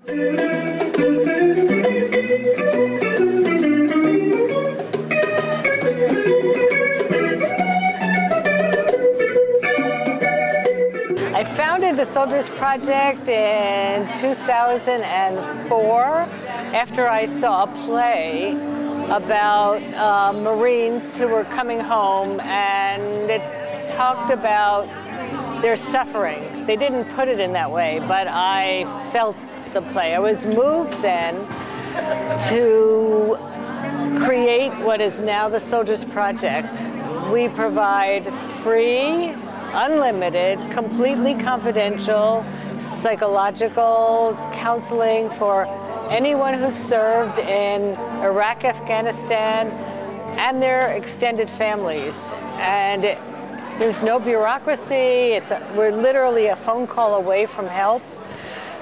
I founded the Soldiers Project in 2004 after I saw a play about Marines who were coming home, and it talked about their suffering. They didn't put it in that way, but I felt the play. I was moved then to create what is now the Soldiers Project. We provide free, unlimited, completely confidential psychological counseling for anyone who served in Iraq, Afghanistan, and their extended families. And there's no bureaucracy. We're literally a phone call away from help.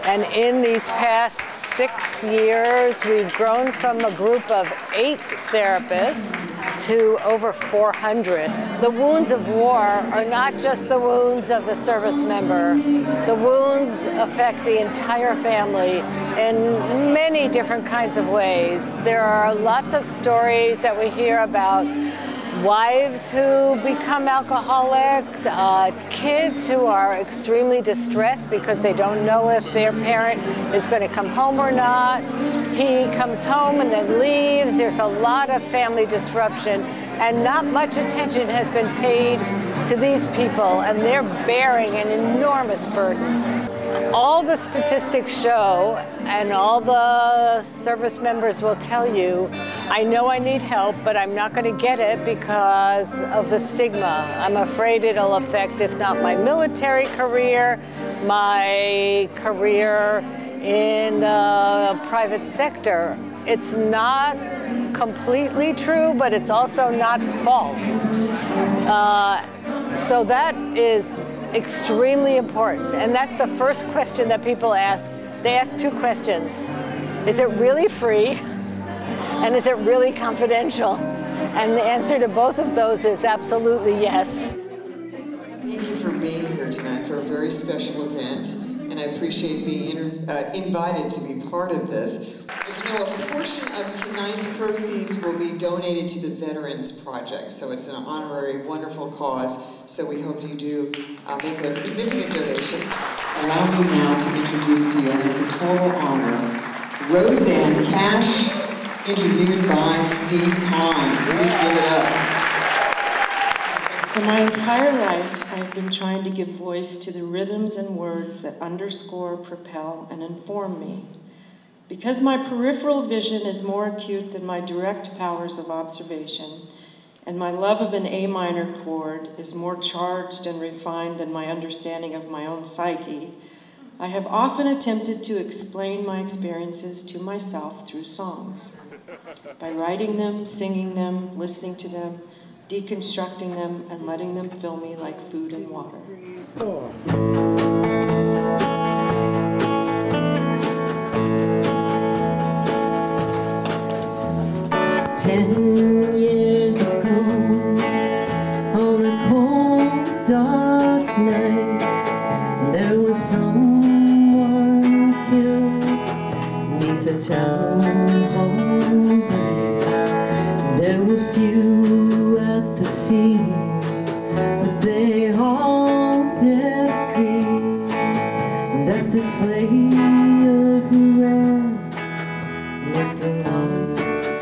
And in these past 6 years, we've grown from a group of 8 therapists to over 400. The wounds of war are not just the wounds of the service member. The wounds affect the entire family in many different kinds of ways. There are lots of stories that we hear about wives who become alcoholics, kids who are extremely distressed because they don't know if their parent is going to come home or not. He comes home and then leaves. There's a lot of family disruption, and not much attention has been paid to these people, and they're bearing an enormous burden. All the statistics show, and all the service members will tell you, I know I need help, but I'm not going to get it because of the stigma. I'm afraid it'll affect, if not my military career, my career in the private sector. It's not completely true, but it's also not false. So that is extremely important, and that's the first question that people ask. They ask 2 questions. Is it really free? And is it really confidential? And the answer to both of those is absolutely yes. Thank you for being here tonight for a very special event, and I appreciate being invited to be part of this. As you know, a portion of tonight's proceeds will be donated to the Veterans Project, so it's an honorary, wonderful cause, so we hope you do make a significant donation. Allow me now to introduce to you, and it's a total honor, Roseanne Cash, interviewed by Steve Pond. Please give it up. For my entire life, I've been trying to give voice to the rhythms and words that underscore, propel, and inform me. Because my peripheral vision is more acute than my direct powers of observation, and my love of an A minor chord is more charged and refined than my understanding of my own psyche, I have often attempted to explain my experiences to myself through songs. By writing them, singing them, listening to them, deconstructing them, and letting them fill me like food and water. 10 years ago, on a cold, dark night, there was someone killed neath a town hall light. There were few at the scene, but they all did agree that the slayer who ran looked a lot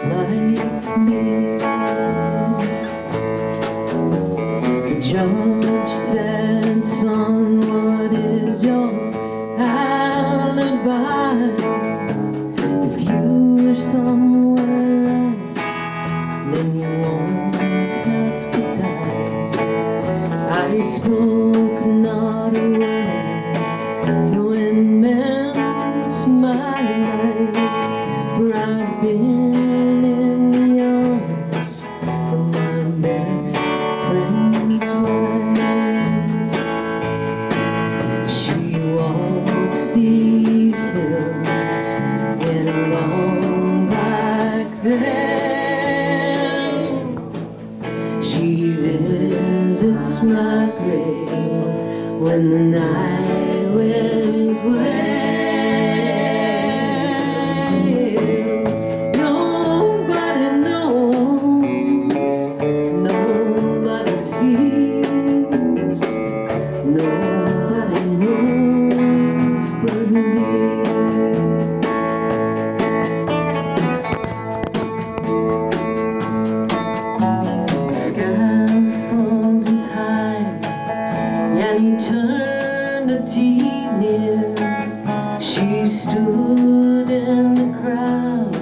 like me. The judge said, son, what is your alibi? If you were somewhere else, then you won't have to die. I spoke not a word, though it meant my life, for I've been these hills in a long black veil. She visits my grave when the night winds wail. stood in the crowd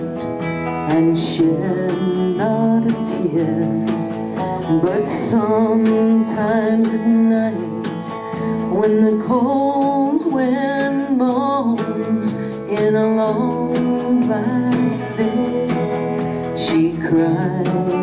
and shed not a tear. But sometimes at night, when the cold wind moans in a long black veil, she cried